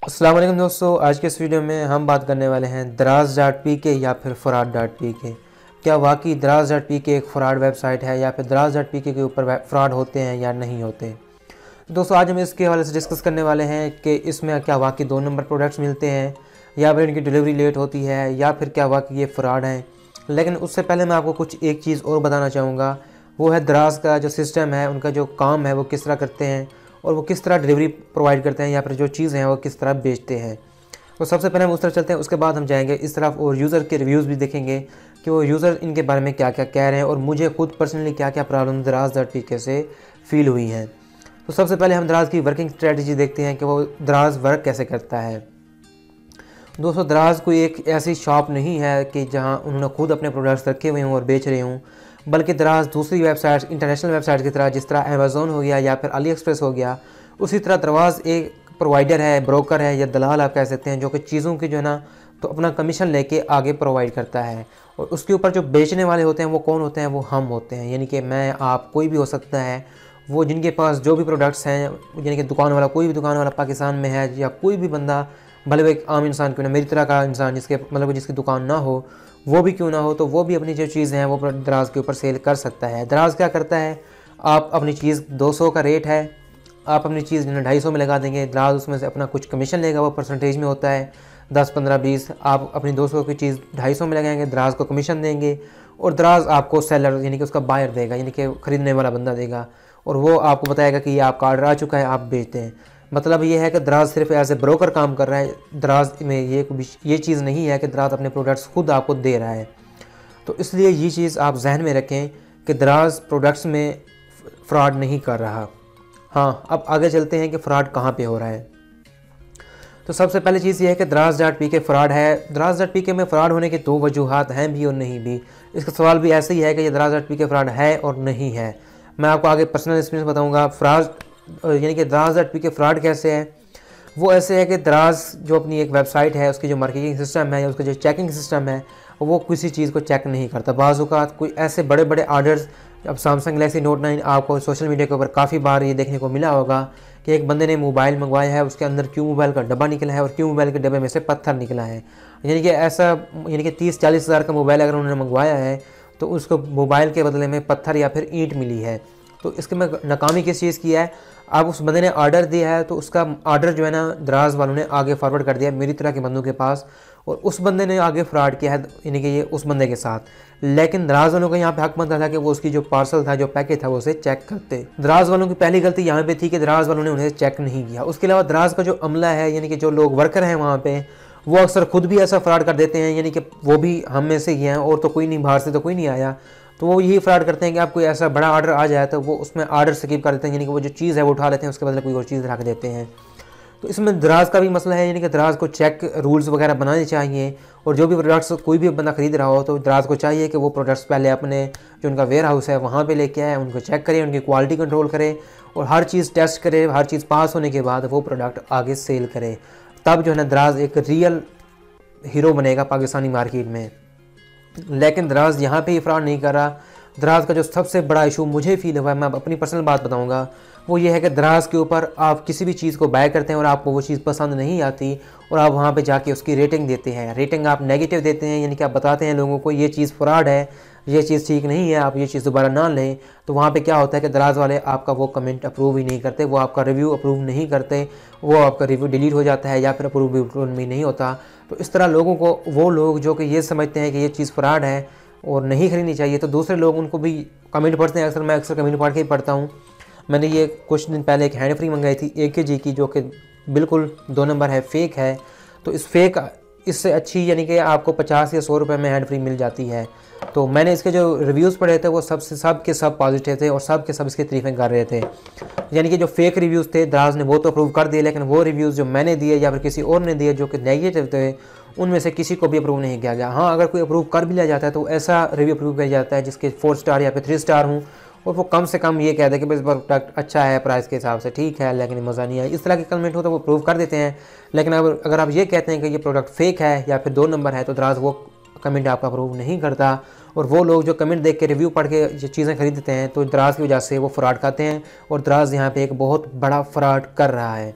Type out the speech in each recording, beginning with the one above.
अस्सलाम वालेकुम दोस्तों, आज के इस वीडियो में हम बात करने वाले हैं Draaz.pk या फिर fraud.pk। क्या वाकई Draaz.pk एक फ्रॉड वेबसाइट है या फिर Draaz.pk के ऊपर फ्रॉड होते हैं या नहीं होते। दोस्तों आज हम इसके हवाले से डिस्कस करने वाले हैं कि इसमें क्या वाकई 2 नंबर प्रोडक्ट्स मिलते हैं या फिर इनकी डिलीवरी लेट होती है या फिर क्या वाकई ये फ्रॉड हैं। लेकिन उससे पहले मैं आपको कुछ एक चीज़ और बताना चाहूँगा, वो है Draaz का जो सिस्टम है, उनका जो काम है वो किस तरह करते हैं और वो किस तरह डिलीवरी प्रोवाइड करते हैं या फिर जो चीज़ें हैं वो किस तरह बेचते हैं। तो सबसे पहले हम उस तरफ चलते हैं, उसके बाद हम जाएंगे इस तरफ और यूज़र के रिव्यूज़ भी देखेंगे कि वो यूज़र इनके बारे में क्या क्या कह रहे हैं और मुझे खुद पर्सनली क्या क्या प्रॉब्लम Draaz.pk से फ़ील हुई हैं। तो सबसे पहले हम Draaz की वर्किंग स्ट्रेटजी देखते हैं कि वो Draaz वर्क कैसे करता है। दोस्तों Draaz कोई एक ऐसी शॉप नहीं है कि जहाँ उन्होंने खुद अपने प्रोडक्ट्स रखे हुए हों और बेच रहे हों, बल्कि Draaz दूसरी वेबसाइट्स, इंटरनेशनल वेबसाइट्स की तरह, जिस तरह अमेज़ॉन हो गया या फिर अली एक्सप्रेस हो गया, उसी तरह Draaz एक प्रोवाइडर है, ब्रोकर है या दलाल आप कह सकते हैं, जो कि चीज़ों की जो है ना तो अपना कमीशन लेके आगे प्रोवाइड करता है। और उसके ऊपर जो बेचने वाले होते हैं वो कौन होते हैं? वो हम होते हैं, यानी कि मैं, आप, कोई भी हो सकता है। वो जिनके पास जो भी प्रोडक्ट्स हैं, यानी कि दुकान वाला, कोई भी दुकान वाला पाकिस्तान में है या कोई भी बंदा, भले वो एक आम इंसान क्यों ना, मेरी तरह का इंसान जिसके मतलब जिसकी दुकान ना हो, वो भी क्यों ना हो, तो वो भी अपनी जो चीज़ हैं वो Draaz के ऊपर सेल कर सकता है। Draaz क्या करता है, आप अपनी चीज़ 200 का रेट है, आप अपनी चीज़ 250 में लगा देंगे, Draaz उसमें से अपना कुछ कमीशन लेगा, वो परसेंटेज में होता है 10, 15, 20। आप अपनी 200 की चीज़ 250 में लगाएंगे, Draaz को कमीशन देंगे और Draaz आपको सेलर यानी कि उसका बायर देगा, यानी कि ख़रीदने वाला बंदा देगा, और वो आपको बताएगा कि ये आपका ऑर्डर आ चुका है, आप बेचते हैं। मतलब ये है कि Draaz सिर्फ एज ए ब्रोकर काम कर रहा है। Draaz में ये चीज़ नहीं है कि Draaz अपने प्रोडक्ट्स खुद आपको दे रहा है। तो इसलिए ये चीज़ आप जहन में रखें कि Draaz प्रोडक्ट्स में फ़्रॉड नहीं कर रहा। हाँ, अब आगे चलते हैं कि फ़्रॉड कहाँ पे हो रहा है। तो सबसे पहली चीज़ ये है कि Draaz.pk फ़्रॉड है। Draaz.pk में फ़्रॉड होने की 2 वजूहात हैं भी और नहीं भी। इसका सवाल भी ऐसे ही है कि ये Draaz.pk फ़्रॉड है और नहीं है। मैं आपको आगे पर्सनल एक्सपीरियंस बताऊँगा। यानी कि Draaz.pk फ़्रॉड कैसे है। वो ऐसे है कि Draaz जो अपनी एक वेबसाइट है, उसकी जो मार्केटिंग सिस्टम है या उसका जो चेकिंग सिस्टम है, वो किसी चीज़ को चेक नहीं करता। बाज़ औक़ात कोई ऐसे बड़े बड़े ऑर्डर्स, अब Samsung Galaxy Note 9 आपको सोशल मीडिया के ऊपर काफ़ी बार ये देखने को मिला होगा कि एक बंदे ने मोबाइल मंगवाया है, उसके अंदर क्यों मोबाइल का डब्बा निकला है और क्यों मोबाइल के डब्बे में से पत्थर निकला है। यानी कि ऐसा, यानी कि 30-40 हज़ार का मोबाइल अगर उन्होंने मंगवाया है तो उसको मोबाइल के बदले में पत्थर या फिर ईंट मिली है। तो इसके में नाकामी किस चीज़ की है? अब उस बंदे ने ऑर्डर दिया है तो उसका ऑर्डर जो है ना Draaz वालों ने आगे फॉरवर्ड कर दिया मेरी तरह के बंदों के पास, और उस बंदे ने आगे फ्रॉड किया है, यानी कि ये उस बंदे के साथ। लेकिन Draaz वालों का यहाँ पे हक बनता था कि वो उसकी जो पार्सल था, जो पैकेज था, वो उसे चेक करते। Draaz वालों की पहली गलती यहाँ पे थी कि Draaz वालों ने उन्हें चेक नहीं किया। उसके अलावा Draaz का जो अमला है, यानी कि जो लोग वर्कर हैं वहाँ पे, वो अक्सर खुद भी ऐसा फ्रॉड कर देते हैं, यानी कि वो भी हम में से ही हैं और तो कोई नहीं, बाहर से तो कोई नहीं आया। तो वो यही फ्रॉड करते हैं कि आप कोई ऐसा बड़ा ऑर्डर आ जाए तो वो उसमें ऑर्डर स्किप कर देते हैं, यानी कि वो जो चीज़ है वो उठा लेते हैं, उसके बदले कोई और चीज़ रख देते हैं। तो इसमें Draaz का भी मसला है, यानी कि Draaz को चेक रूल्स वगैरह बनाने चाहिए, और जो भी प्रोडक्ट्स कोई भी बंदा ख़रीद रहा हो तो Draaz को चाहिए कि वो प्रोडक्ट्स पहले अपने जो उनका वेयर हाउस है वहाँ पे लेके आए, उनको चेक करें, उनकी क्वालिटी कंट्रोल करे और हर चीज़ टेस्ट करे। हर चीज़ पास होने के बाद वो प्रोडक्ट आगे सेल करे, तब जो है ना Draaz एक रियल हीरो बनेगा पाकिस्तानी मार्केट में। लेकिन Draaz यहाँ पे ही फ्रॉड नहीं कर रहा। Draaz का जो सबसे बड़ा इशू मुझे फील हुआ है, मैं अपनी पर्सनल बात बताऊंगा, वो ये है कि Draaz के ऊपर आप किसी भी चीज़ को बाय करते हैं और आपको वो चीज़ पसंद नहीं आती और आप वहाँ पे जाके उसकी रेटिंग देते हैं। रेटिंग आप नेगेटिव देते हैं, यानी कि आप बताते हैं लोगों को ये चीज़ फ्रॉड है, ये चीज़ ठीक नहीं है, आप ये चीज़ दोबारा ना लें। तो वहाँ पे क्या होता है कि Draaz वाले आपका वो कमेंट अप्रूव ही नहीं करते, वो आपका रिव्यू अप्रूव नहीं करते, वो आपका रिव्यू डिलीट हो जाता है या फिर अप्रूव भी नहीं होता। तो इस तरह लोगों को, वो लोग जो कि ये समझते हैं कि ये चीज़ फ्रॉड है और नहीं खरीदनी चाहिए, तो दूसरे लोग उनको भी कमेंट पढ़ते हैं। मैं अक्सर कमेंट पढ़ के ही पढ़ता हूँ। मैंने ये कुछ दिन पहले एक हैंड फ्री मंगाई थी AKG की, जो कि बिल्कुल 2 नंबर है, फेक है। तो इस फेक, इससे अच्छी यानी कि आपको 50 या 100 रुपये में हैंड फ्री मिल जाती है। तो मैंने इसके जो रिव्यूज़ पढ़े थे वो सब के सब पॉजिटिव थे और सब के सब इसकी तारीफ़ें कर रहे थे। यानी कि जो फेक रिव्यूज़ थे Draaz ने वो तो अप्रूव कर दिए, लेकिन वो रिव्यूज़ जो मैंने दिए या फिर किसी और ने दिए जो कि नेगेटिव थे, उनमें से किसी को भी अप्रूव नहीं किया गया। हाँ, अगर कोई अप्रूव कर भी लिया जाता है तो ऐसा रिव्यू अप्रूव किया जाता है जिसके 4 स्टार या फिर 3 स्टार हों, और वो कम से कम ये कह दे कि बस प्रोडक्ट अच्छा है, प्राइस के हिसाब से ठीक है, लेकिन मज़ा नहीं आया, इस तरह के कमेंट हो तो वो अप्रूव कर देते हैं। लेकिन अगर आप ये कहते हैं कि ये प्रोडक्ट फेक है या फिर 2 नंबर है, तो Draaz वो कमेंट आपका अप्रूव नहीं करता। और वो लोग जो कमेंट देख के, रिव्यू पढ़ के जो चीज़ें खरीदते हैं, तो Draaz की वजह से वो फ्रॉड करते हैं और Draaz यहाँ पे एक बहुत बड़ा फ्रॉड कर रहा है।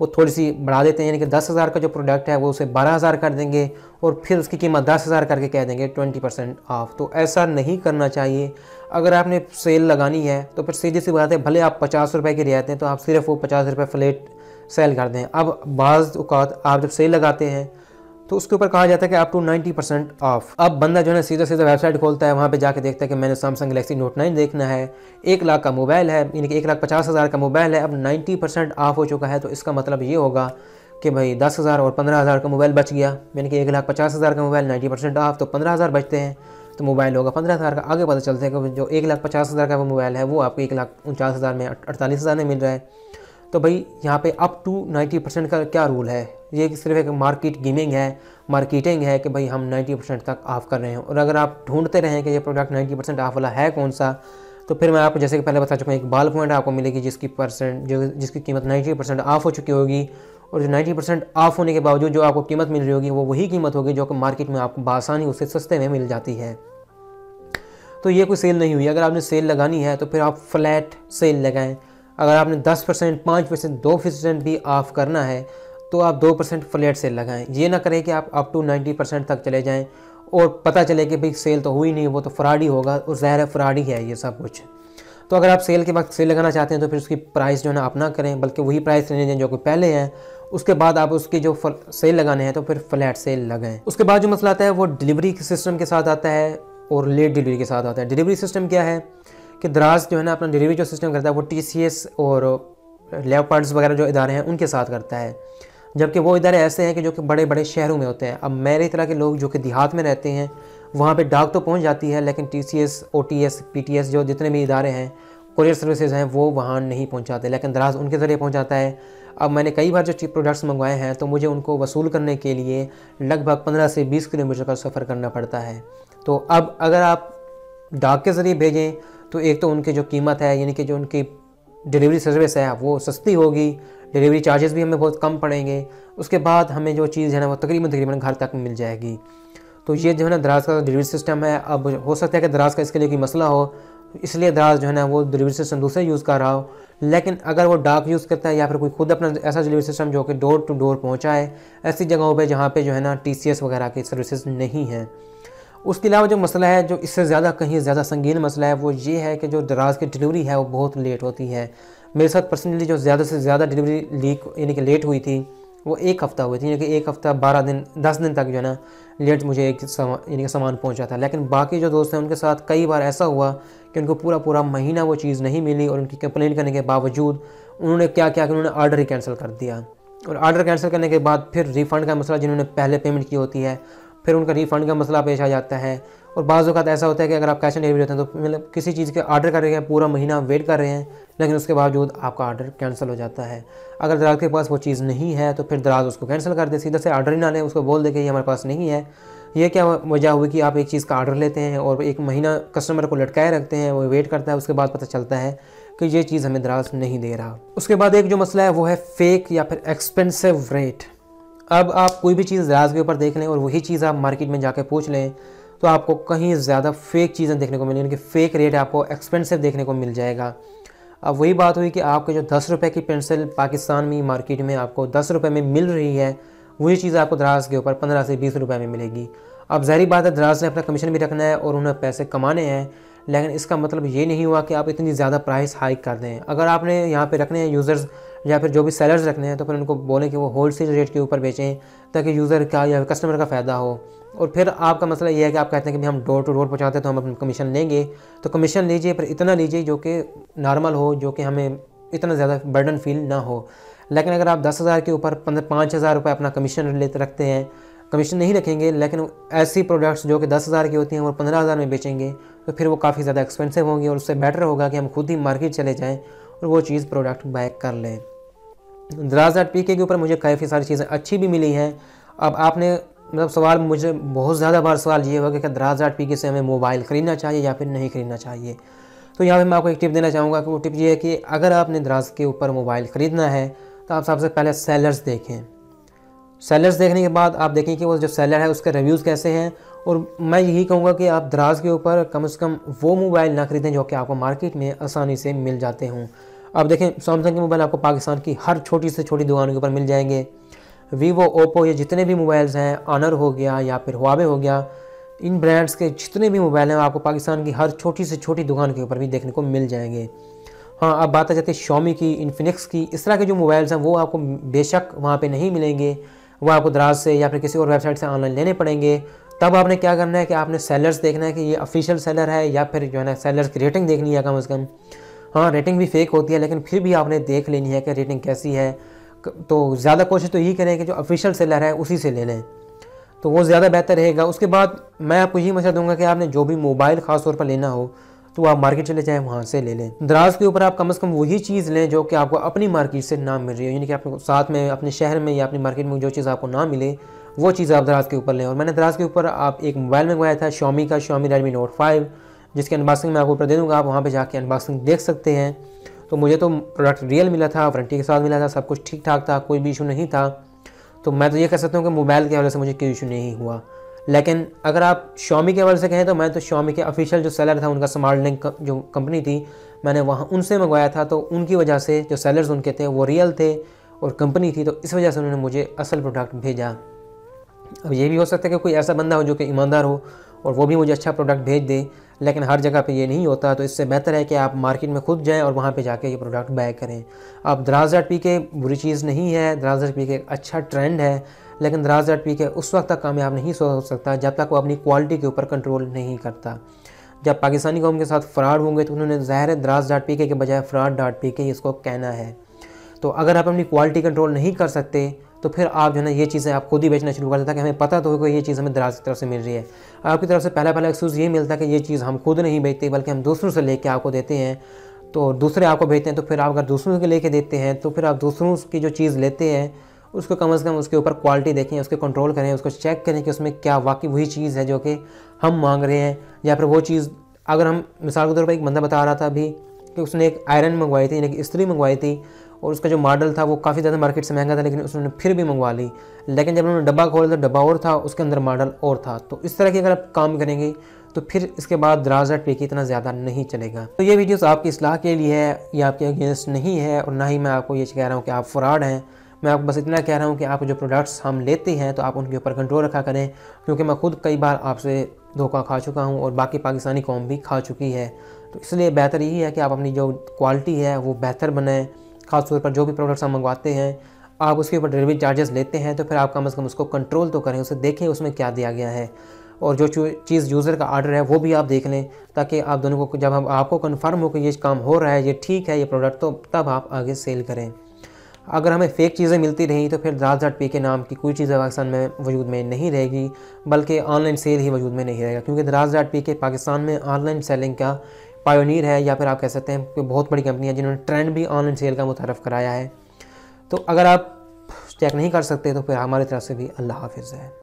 वो थोड़ी सी बढ़ा देते हैं, यानी कि 10,000 का जो प्रोडक्ट है वो उसे 12,000 कर देंगे और फिर उसकी कीमत 10,000 करके कह देंगे 20% ऑफ। तो ऐसा नहीं करना चाहिए। अगर आपने सेल लगानी है तो फिर सीधी सी बात है, भले आप 50 रुपये की रियायत हैं तो आप सिर्फ वो 50 रुपये फ्लैट सेल कर दें। अब बाज़ औक़ात आप जब सेल लगाते हैं तो उसके ऊपर कहा जाता है कि अप टू 90% ऑफ। अब बंदा जो है सीधा सीधा वेबसाइट खोलता है, वहाँ पे जाके देखता है कि मैंने सैमसंग गैलेक्सी नोट 9 देखना है, 1 लाख का मोबाइल है, यानी कि 1,50,000 का मोबाइल है, अब 90% ऑफ हो चुका है। तो इसका मतलब ये होगा कि भाई 10,000 और 15,000 का मोबाइल बच गया, यानी कि 1,50,000 का मोबाइल 90% ऑफ, तो 15,000 बचते हैं, तो मोबाइल होगा 15,000 का। आगे पता चलता है कि जो 1,50,000 का मोबाइल है वो आपको 1,49,000 में 48,000 में मिल रहा है। तो भाई यहाँ पे अप टू 90% का क्या रूल है? ये सिर्फ एक मार्केटिंग है कि भाई हम 90% तक ऑफ़ कर रहे हैं। और अगर आप ढूंढते रहें कि ये प्रोडक्ट 90% ऑफ वाला है कौन सा, तो फिर मैं आपको जैसे कि पहले बता चुका हूँ, एक बाल पॉइंट आपको मिलेगी जिसकी कीमत 90% ऑफ हो चुकी होगी, और जो 90% ऑफ होने के बावजूद जो आपको कीमत मिल रही होगी वो वही कीमत होगी जो कि मार्केट में आपको बआसानी उससे सस्ते में मिल जाती है। तो ये कोई सेल नहीं हुई। अगर आपने सेल लगानी है तो फिर आप फ्लैट सेल लगाएं। अगर आपने 10%, 5%, 2% भी ऑफ़ करना है तो आप 2% फ्लैट सेल लगाएं। ये ना करें कि आप अप टू 90% तक चले जाएं और पता चले कि भाई सेल तो हुई नहीं, वो तो फ्रॉड ही होगा, और ज़ाहिर है फ्रॉड ही है ये सब कुछ। तो अगर आप सेल के वक्त सेल लगाना चाहते हैं तो फिर उसकी प्राइस जो है ना आप ना करें, बल्कि वही प्राइस लेने जो कि पहले हैं। उसके बाद आप उसकी जो सेल लगाने हैं तो फिर फ्लैट सेल लगाएं। उसके बाद जो मसला आता है वो डिलीवरी के सिस्टम के साथ आता है और लेट डिलीवरी के साथ आता है। डिलीवरी सिस्टम क्या है कि दराज जो है ना अपना डिलीवरी जो सिस्टम करता है वो TCS और लेपर्ड्स वगैरह जो इदारे हैं उनके साथ करता है, जबकि वो इदारे ऐसे हैं कि जो कि बड़े बड़े शहरों में होते हैं। अब मेरे तरह के लोग जो कि देहात में रहते हैं वहाँ पे डाक तो पहुँच जाती है, लेकिन TCS, OTS, PTS जो जितने भी इदारे हैं, कोरियर सर्विसेज हैं, वो वहाँ नहीं पहुँचाते, लेकिन दराज उनके ज़रिए पहुँचाता है। अब मैंने कई बार जो चीप प्रोडक्ट्स मंगवाए हैं तो मुझे उनको वसूल करने के लिए लगभग 15 से 20 किलोमीटर का सफ़र करना पड़ता है। तो अब अगर आप डाक के ज़रिए भेजें तो एक तो उनकी जो कीमत है, यानी कि जो उनकी डिलीवरी सर्विस है वो सस्ती होगी, डिलीवरी चार्जेस भी हमें बहुत कम पड़ेंगे। उसके बाद हमें जो चीज़ है ना वो तकरीबन घर तक मिल जाएगी। तो ये जो है ना दराज का डिलीवरी सिस्टम है। अब हो सकता है कि दराज का इसके लिए कोई मसला हो, इसलिए दराज जो है ना वो डिलीवरी सिस्टम दूसरा यूज़ कर रहा हो। लेकिन अगर वो डाक यूज़ करता है या फिर कोई खुद अपना ऐसा डिलीवरी सिस्टम जो कि डोर टू डोर पहुँचाए ऐसी जगहों पर जहाँ पर जो है ना TCS वगैरह की सर्विसेज नहीं हैं। उसके अलावा जो मसला है, जो इससे ज़्यादा कहीं ज़्यादा संगीन मसला है, वो ये है कि जो दराज की डिलीवरी है वो बहुत लेट होती है। मेरे साथ पर्सनली जो ज़्यादा से ज़्यादा डिलीवरी लीक यानी कि लेट हुई थी वो 1 हफ़्ता हुई थी, यानी कि 1 हफ़्ता 12 दिन 10 दिन तक जो है ना लेट मुझे एक यानी कि सामान पहुंचा था। लेकिन बाकी जो दोस्त हैं उनके साथ कई बार ऐसा हुआ कि उनको पूरा महीना वो चीज़ नहीं मिली, और उनकी कंप्लेंट करने के बावजूद उन्होंने क्या किया कि उन्होंने ऑर्डर ही कैंसिल कर दिया। और ऑर्डर कैंसिल करने के बाद फिर रिफ़ंड का मसला, जिन्होंने पहले पेमेंट की होती है, फिर उनका रिफ़ंड का मसला पेश आ जाता है। और बाज़ औक़ात ऐसा होता है कि अगर आप कैश ऑन डिलीवरी होते हैं तो मतलब किसी चीज़ के ऑर्डर कर रहे हैं, पूरा महीना वेट कर रहे हैं, लेकिन उसके बावजूद आपका ऑर्डर कैंसिल हो जाता है। अगर दराज के पास वो चीज़ नहीं है तो फिर दराज उसको कैंसिल कर दे, सीधा से ऑर्डर ही ना लें, उसको बोल दे कि ये हमारे पास नहीं है। ये क्या वजह हुई कि आप एक चीज़ का ऑर्डर लेते हैं और 1 महीना कस्टमर को लटकाए रखते हैं, वो वेट करता है, उसके बाद पता चलता है कि ये चीज़ हमें दराज नहीं दे रहा। उसके बाद एक जो मसला है वो है फेक या फिर एक्सपेंसिव रेट। अब आप कोई भी चीज़ दराज के ऊपर देख लें और वही चीज़ आप मार्केट में जाके पूछ लें तो आपको कहीं ज़्यादा फेक चीज़ें देखने को मिलेंगी, फेक रेट आपको एक्सपेंसिव देखने को मिल जाएगा। अब वही बात हुई कि आपके जो 10 रुपये की पेंसिल पाकिस्तान में मार्केट में आपको 10 रुपये में मिल रही है, वही चीज़ आपको दराज के ऊपर 15 से 20 रुपये में मिलेगी। अब ज़ाहिर बात है दराज ने अपना कमीशन भी रखना है और उन्हें पैसे कमाने हैं, लेकिन इसका मतलब ये नहीं हुआ कि आप इतनी ज़्यादा प्राइस हाइक कर दें। अगर आपने यहाँ पे रखने हैं यूज़र्स या फिर जो भी सेलर्स रखने हैं तो फिर उनको बोलें कि वो होल सेल रेट के ऊपर बेचें ताकि यूज़र का या कस्टमर का फ़ायदा हो। और फिर आपका मसला ये है कि आप कहते हैं कि हम डोर टू डोर पहुँचाते हैं तो हम अपना कमीशन लेंगे, तो कमीशन लीजिए पर इतना लीजिए जो कि नॉर्मल हो, जो कि हमें इतना ज़्यादा बर्डन फील ना हो। लेकिन अगर आप 10,000 के ऊपर 5,000 रुपये अपना कमीशन लेते रखते हैं, कमीशन नहीं रखेंगे, लेकिन ऐसी प्रोडक्ट्स जो कि 10,000 की होती हैं वो 15,000 में बेचेंगे तो फिर वो काफ़ी ज़्यादा एक्सपेंसिव होंगी। और उससे बेटर होगा कि हम खुद ही मार्केट चले जाएँ और वो चीज़ प्रोडक्ट बाय कर लें। Draz.pk के ऊपर मुझे काफ़ी सारी चीज़ें अच्छी भी मिली हैं। अब आपने मतलब सवाल मुझे बहुत ज़्यादा बार सवाल ये होगा कि Draz.pk से हमें मोबाइल ख़रीदना चाहिए या फिर नहीं ख़रीदना चाहिए। तो यहाँ पे मैं आपको एक टिप देना चाहूँगा कि वो टिप ये है कि अगर आपने Draz के ऊपर मोबाइल ख़रीदना है तो आप सबसे पहले सेलर्स देखें। सेलर्स देखने के बाद आप देखें कि वो जो सेलर है उसके रिव्यूज़ कैसे हैं। और मैं यही कहूँगा कि आप Draz के ऊपर कम से कम वो मोबाइल ना ख़रीदें जो कि आपको मार्केट में आसानी से मिल जाते हों। अब देखें सैमसंग के मोबाइल आपको पाकिस्तान की हर छोटी से छोटी दुकानों के ऊपर मिल जाएंगे। वीवो, ओप्पो, ये जितने भी मोबाइल्स हैं, ऑनर हो गया या फिर हुआवे हो गया, इन ब्रांड्स के जितने भी मोबाइल हैं आपको पाकिस्तान की हर छोटी से छोटी दुकान के ऊपर भी देखने को मिल जाएंगे। हाँ, अब बात आ जाती है Xiaomi की, इन्फिनिक्स की, इस तरह के जो मोबाइल्स हैं वो आपको बेशक वहाँ पे नहीं मिलेंगे, वो आपको दराज से या फिर किसी और वेबसाइट से ऑनलाइन लेने पड़ेंगे। तब आपने क्या करना है कि आपने सेलर्स देखना है कि ये ऑफिशियल सेलर है या फिर जो है ना सेलर्स की रेटिंग देखनी है कम से कम। हाँ, रेटिंग भी फेक होती है लेकिन फिर भी आपने देख लेनी है कि रेटिंग कैसी है। तो ज़्यादा कोशिश तो यही करें कि जो ऑफिशियल सेलर है उसी से ले लें, तो वो ज़्यादा बेहतर रहेगा। उसके बाद मैं आपको यही मशवरा दूंगा कि आपने जो भी मोबाइल ख़ास तौर पर लेना हो तो आप मार्केट चले जाएँ, वहाँ से ले लें। दराज के ऊपर आप कम से कम वही चीज़ लें जो कि आपको अपनी मार्केट से ना मिल रही हो, यानी कि आपको साथ में अपने शहर में या अपनी मार्केट में जो चीज़ आपको ना मिले वो चीज़ आप दराज के ऊपर लें। और मैंने दराज के ऊपर आप एक मोबाइल मंगवाया था Xiaomi का, Xiaomi Redmi Note 5, जिसकी अनबॉक्सिंग मैं आपको ऊपर दे दूँगा, आप वहाँ पर जाके अनबॉक्सिंग देख सकते हैं। तो मुझे तो प्रोडक्ट रियल मिला था, वारंटी के साथ मिला था, सब कुछ ठीक ठाक था, कोई भी इशू नहीं था। तो मैं तो ये कह सकता हूँ कि मोबाइल के हवाले से मुझे कोई इशू नहीं हुआ। लेकिन अगर आप Xiaomi के हवाले से कहें तो मैं तो Xiaomi के ऑफिशियल जो सेलर था, उनका स्मार्ट लिंक जो कंपनी थी, मैंने वहाँ उनसे मंगवाया था। तो उनकी वजह से जो सेलर्स उनके थे वो रियल थे और कंपनी थी, तो इस वजह से उन्होंने मुझे असल प्रोडक्ट भेजा। अब ये भी हो सकता है कि कोई ऐसा बंदा हो जो कि ईमानदार हो और वो भी मुझे अच्छा प्रोडक्ट भेज दे, लेकिन हर जगह पे ये नहीं होता। तो इससे बेहतर है कि आप मार्केट में खुद जाएं और वहाँ पे जाके ये प्रोडक्ट बाय करें। अब Draz.pk बुरी चीज़ नहीं है, Draz.pk एक अच्छा ट्रेंड है, लेकिन Draz.pk उस वक्त तक कामयाब नहीं हो सकता जब तक वो अपनी क्वालिटी के ऊपर कंट्रोल नहीं करता। जब पाकिस्तानी कौम के साथ फ्रॉड होंगे तो उन्होंने ज़ाहिर है Draz.pk के बजाय Fraud.pk इसको कहना है। तो अगर आप अपनी क्वालिटी कंट्रोल नहीं कर सकते तो फिर आप जो है ना ये चीज़ें आप खुद ही बेचना शुरू कर देता कि हमें पता तो हो कि ये चीज़ हमें दराज की तरफ से मिल रही है। आपकी तरफ से पहला एक्सक्यूज़ ये मिलता है कि ये चीज़ हम खुद नहीं बेचते बल्कि हम दूसरों से लेके आपको देते हैं, तो दूसरे आपको भेजते हैं। तो फिर आप अगर दूसरों के लेके देते हैं तो फिर आप दूसरों की जो चीज़ लेते हैं उसको कम से कम उसके ऊपर क्वालिटी देखें, उसके कंट्रोल करें, उसको चेक करें कि उसमें क्या वाकई वही चीज़ है जो कि हम मांग रहे हैं, या फिर वो चीज़ अगर हम मिसाल के तौर पर एक बंदा बता रहा था अभी कि उसने एक आयरन मंगवाई थी, एक इस्त्री मंगवाई थी और उसका जो मॉडल था वो काफ़ी ज़्यादा मार्केट से महंगा था, लेकिन उसने फिर भी मंगवा ली। लेकिन जब उन्होंने डब्बा खोला तो डब्बा और था, उसके अंदर मॉडल और था। तो इस तरह के अगर आप काम करेंगे तो फिर इसके बाद Draz.pk इतना ज़्यादा नहीं चलेगा। तो ये वीडियोस आपकी इस्लाह के लिए है, ये आपके अगेंस्ट नहीं है और ना ही मैं आपको ये कह रहा हूँ कि आप फ्रॉड हैं। मैं आपको बस इतना कह रहा हूँ कि आप जो प्रोडक्ट्स हम लेते हैं तो आप उनके ऊपर कंट्रोल रखा करें, क्योंकि मैं खुद कई बार आपसे धोखा खा चुका हूँ और बाकी पाकिस्तानी कौम भी खा चुकी है। तो इसलिए बेहतर यही है कि आप अपनी जो क्वालिटी है वो बेहतर बनाएं। ख़ास तौर पर जो भी प्रोडक्ट्स हम मंगवाते हैं आप उसके ऊपर डिलीवरी चार्जेस लेते हैं तो फिर आप कम से कम उसको कंट्रोल तो करें, उसे देखें उसमें क्या दिया गया है, और जो चीज़ यूज़र का ऑर्डर है वो भी आप देख लें, ताकि आप दोनों को जब हम आपको कन्फर्म हो कि ये काम हो रहा है, ये ठीक है ये प्रोडक्ट, तो तब आप आगे सेल करें। अगर हमें फ़ेक चीज़ें मिलती रहीं तो फिर Draz.pk नाम की कोई चीज़ पाकिस्तान में वजूद में नहीं रहेगी, बल्कि ऑनलाइन सेल ही वजूद में नहीं रहेगा, क्योंकि Draz.pk पाकिस्तान में ऑनलाइन सेलिंग का पायोनीर है, या फिर आप कह सकते हैं कि बहुत बड़ी कंपनी है जिन्होंने ट्रेंड भी ऑनलाइन सेल का मुतारफ़ कराया है। तो अगर आप चेक नहीं कर सकते तो फिर हमारी तरफ से भी अल्लाह हाफ़िज़ है।